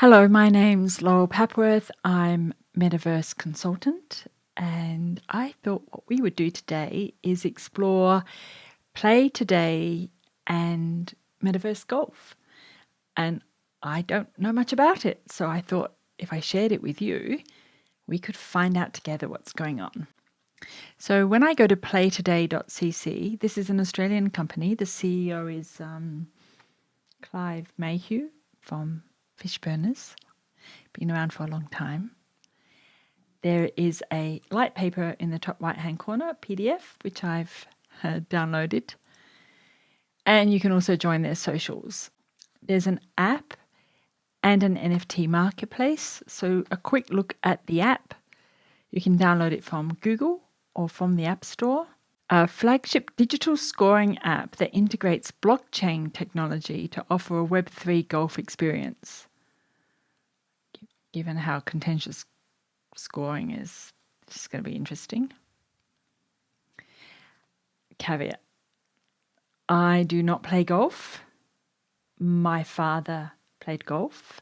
Hello, my name's Laurel Papworth. I'm Metaverse consultant, and I thought what we would do today is explore PlayToday and Metaverse Golf. And I don't know much about it, so I thought if I shared it with you, we could find out together what's going on. So when I go to playtoday.cc, this is an Australian company. The CEO is Clive Mayhew from Fishburners. Been around for a long time. There is a light paper in the top right-hand corner, PDF, which I've downloaded. And you can also join their socials. There's an app and an NFT marketplace. So a quick look at the app. You can download it from Google or from the App Store. A flagship digital scoring app that integrates blockchain technology to offer a Web3 golf experience. Given how contentious scoring is, this is going to be interesting. Caveat: I do not play golf. My father played golf,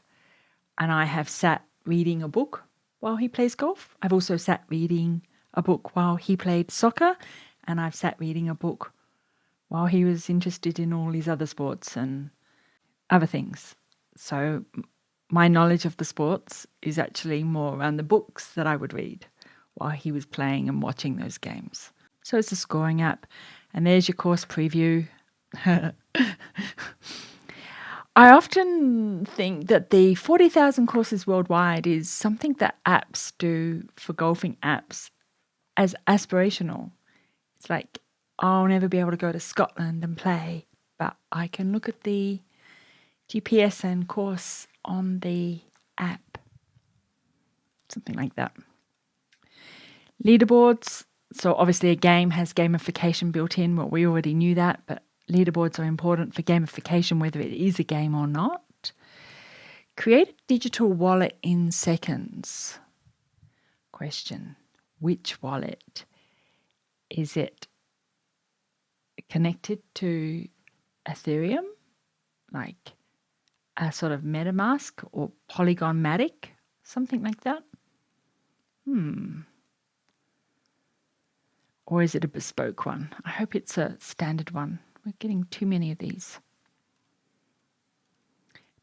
and I have sat reading a book while he plays golf. I've also sat reading a book while he played soccer, and I've sat reading a book while he was interested in all his other sports and other things. So my knowledge of the sports is actually more around the books that I would read while he was playing and watching those games. So it's a scoring app. And there's your course preview. I often think that the 40,000 courses worldwide is something that apps do for golfing apps as aspirational. It's like, I'll never be able to go to Scotland and play, but I can look at the GPS and course on the app. Something like that. Leaderboards. So obviously a game has gamification built in. Well, we already knew that, but leaderboards are important for gamification, whether it is a game or not. Create a digital wallet in seconds. Question: which wallet? Is it connected to Ethereum, like a sort of MetaMask or Polygon-matic, something like that? Or is it a bespoke one? I hope it's a standard one. We're getting too many of these.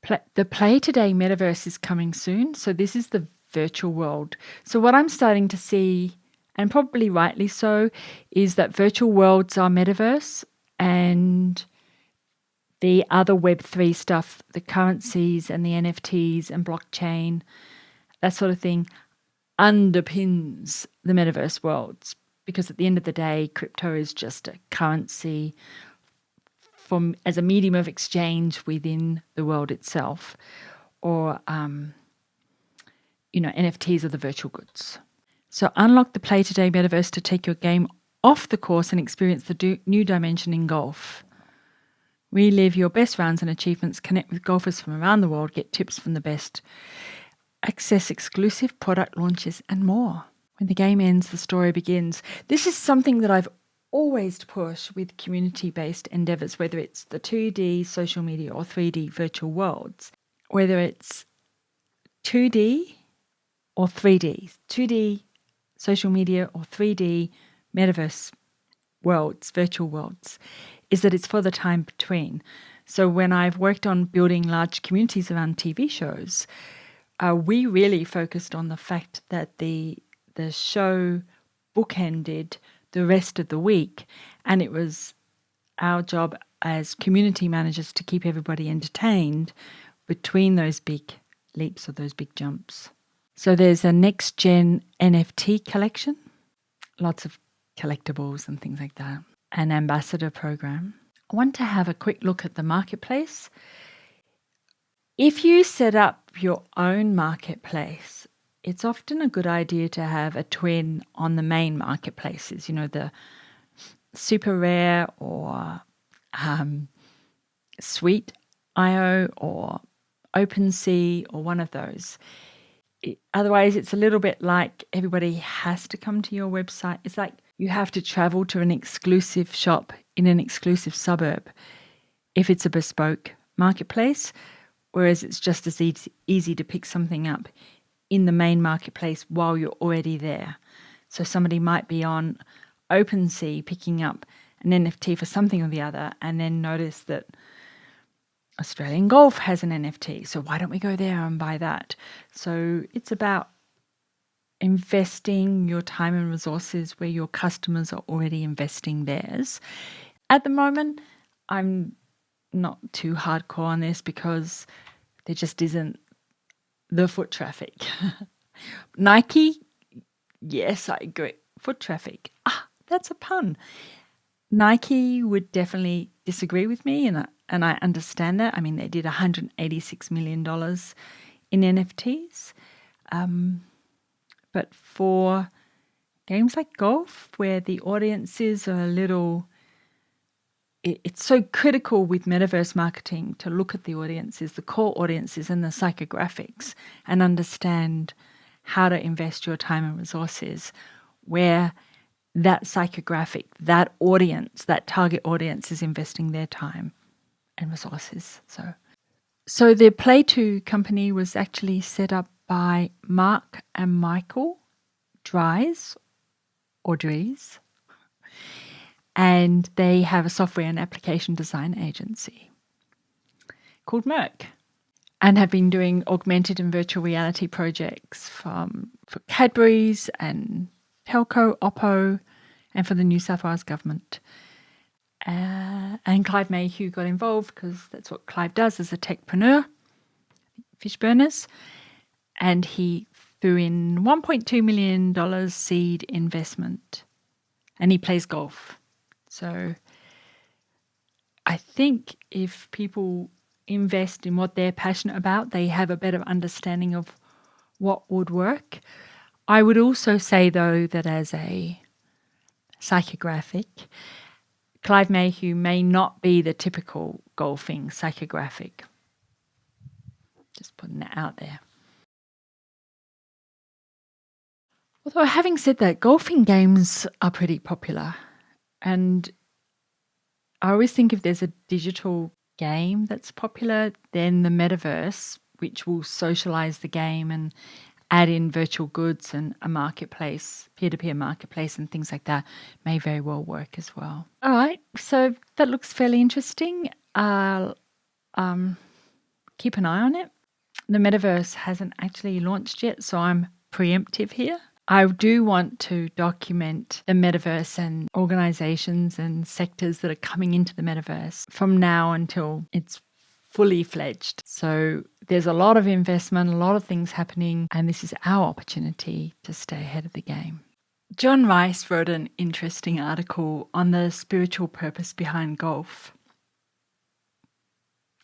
The PlayToday Metaverse is coming soon. So this is the virtual world. So what I'm starting to see, and probably rightly so, is that virtual worlds are metaverse, and the other Web3 stuff, the currencies and the NFTs and blockchain, that sort of thing, underpins the metaverse worlds. Because at the end of the day, crypto is just a currency as a medium of exchange within the world itself, or NFTs are the virtual goods. So unlock the PlayToday Metaverse to take your game off the course and experience the new dimension in golf. Relive your best rounds and achievements, connect with golfers from around the world, get tips from the best, access exclusive product launches and more. When the game ends, the story begins. This is something that I've always pushed with community-based endeavors, whether it's the 2D social media or 3D virtual worlds, whether it's 2D or 3D, 2D social media or 3D metaverse worlds, virtual worlds, is that it's for the time between. So when I've worked on building large communities around TV shows, we really focused on the fact that the show bookended the rest of the week, and it was our job as community managers to keep everybody entertained between those big leaps or those big jumps. So there's a next gen NFT collection, lots of collectibles and things like that, an ambassador program. I want to have a quick look at the marketplace. If you set up your own marketplace, it's often a good idea to have a twin on the main marketplaces, the Super Rare or Sweet.io or OpenSea or one of those. Otherwise, it's a little bit like everybody has to come to your website. It's like you have to travel to an exclusive shop in an exclusive suburb if it's a bespoke marketplace. whereas it's just as easy to pick something up in the main marketplace while you're already there. So somebody might be on OpenSea picking up an NFT for something or the other and then notice that Australian Golf has an NFT. So why don't we go there and buy that? So it's about investing your time and resources where your customers are already investing theirs. At the moment, I'm not too hardcore on this because there just isn't the foot traffic. Nike, yes, I agree. Foot traffic. That's a pun. Nike would definitely disagree with me, and I understand that. I mean, they did $186 million in NFTs. But for games like golf, where the audiences are a little... It's so critical with metaverse marketing to look at the audiences, the core audiences and the psychographics, and understand how to invest your time and resources where that psychographic, that audience, that target audience is investing their time and resources. So the PlayToday company was actually set up by Mark and Michael Dries, and they have a software and application design agency called Merck, and have been doing augmented and virtual reality projects for Cadbury's and Telco, Oppo, and for the New South Wales government. And Clive Mayhew got involved because that's what Clive does as a techpreneur, fish burners, and he threw in $1.2 million seed investment, and he plays golf. So I think if people invest in what they're passionate about, they have a better understanding of what would work. I would also say, though, that as a psychographic, Clive Mayhew may not be the typical golfing psychographic. Just putting that out there. Although having said that, golfing games are pretty popular. And I always think if there's a digital game that's popular, then the metaverse, which will socialize the game and add in virtual goods and a marketplace, peer-to-peer marketplace and things like that, may very well work as well. All right, so that looks fairly interesting. I'll keep an eye on it. The metaverse hasn't actually launched yet, so I'm preemptive here. I do want to document the metaverse and organizations and sectors that are coming into the metaverse from now until it's fully fledged. So there's a lot of investment, a lot of things happening, and this is our opportunity to stay ahead of the game. John Rice wrote an interesting article on the spiritual purpose behind golf.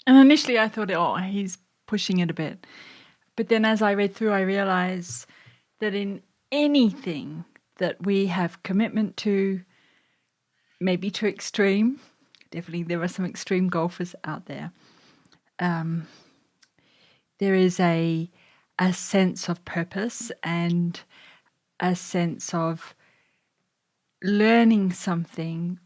And initially I thought, he's pushing it a bit. But then as I read through, I realized that in anything that we have commitment to, maybe to extreme, definitely there are some extreme golfers out there, there is a sense of purpose and a sense of learning something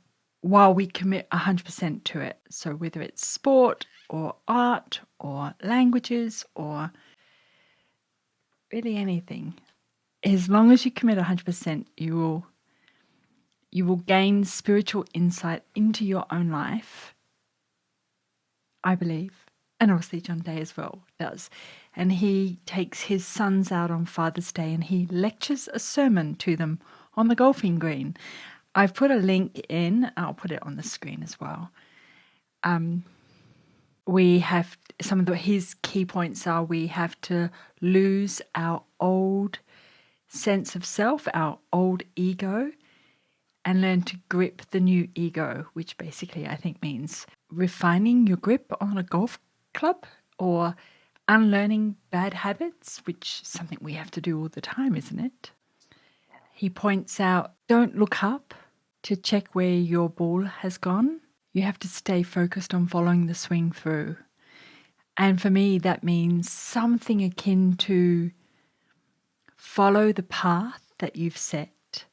while we commit 100% to it. So whether it's sport or art or languages or really anything, as long as you commit 100%, you will gain spiritual insight into your own life, I believe. And obviously John Day as well does. And he takes his sons out on Father's Day and he lectures a sermon to them on the golfing green. I've put a link in, I'll put it on the screen as well. We have some of his key points are we have to lose our old sense of self, our old ego, and learn to grip the new ego, which basically I think means refining your grip on a golf club or unlearning bad habits, which is something we have to do all the time, isn't it? He points out, don't look up to check where your ball has gone. You have to stay focused on following the swing through. And for me, that means something akin to follow the path that you've set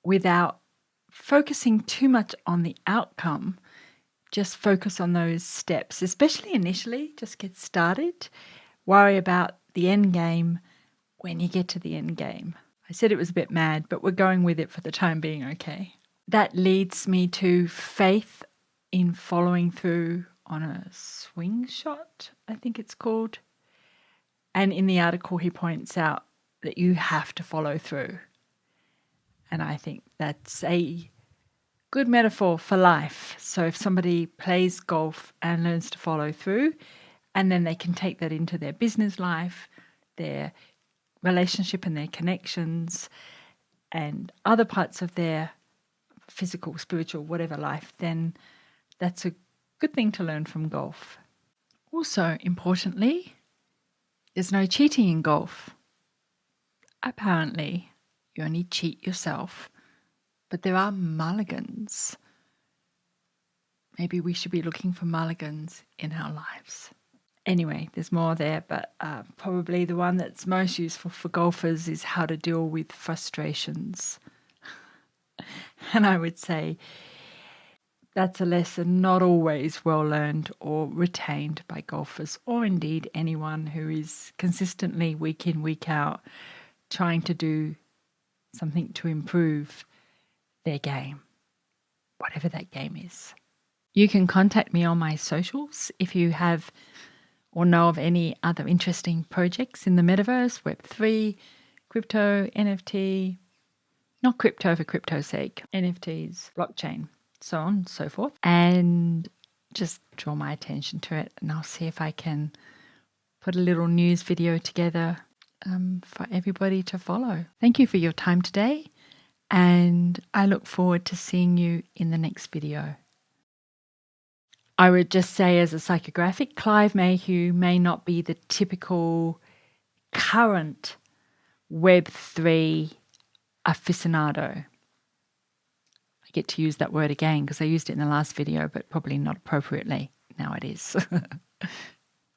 without focusing too much on the outcome. just focus on those steps, especially initially. Just get started. Worry about the end game when you get to the end game. I said it was a bit mad, but we're going with it for the time being, okay? That leads me to faith in following through on a swing shot, I think it's called. And in the article, he points out that you have to follow through. And I think that's a good metaphor for life. So if somebody plays golf and learns to follow through, and then they can take that into their business life, their relationship and their connections, and other parts of their physical, spiritual, whatever life, then that's a good thing to learn from golf. Also, importantly, there's no cheating in golf. Apparently, you only cheat yourself, but there are mulligans. Maybe we should be looking for mulligans in our lives. Anyway, there's more there, but probably the one that's most useful for golfers is how to deal with frustrations. And I would say that's a lesson not always well learned or retained by golfers, or indeed anyone who is consistently week in, week out trying to do something to improve their game, whatever that game is. You can contact me on my socials if you have or know of any other interesting projects in the metaverse, Web3, crypto, NFT, not crypto for crypto's sake, NFTs, blockchain, so on and so forth. And just draw my attention to it, and I'll see if I can put a little news video together for everybody to follow. Thank you for your time today, and I look forward to seeing you in the next video. I would just say, as a psychographic, Clive Mayhew may not be the typical current Web3 aficionado. I get to use that word again because I used it in the last video, but probably not appropriately. Now it is.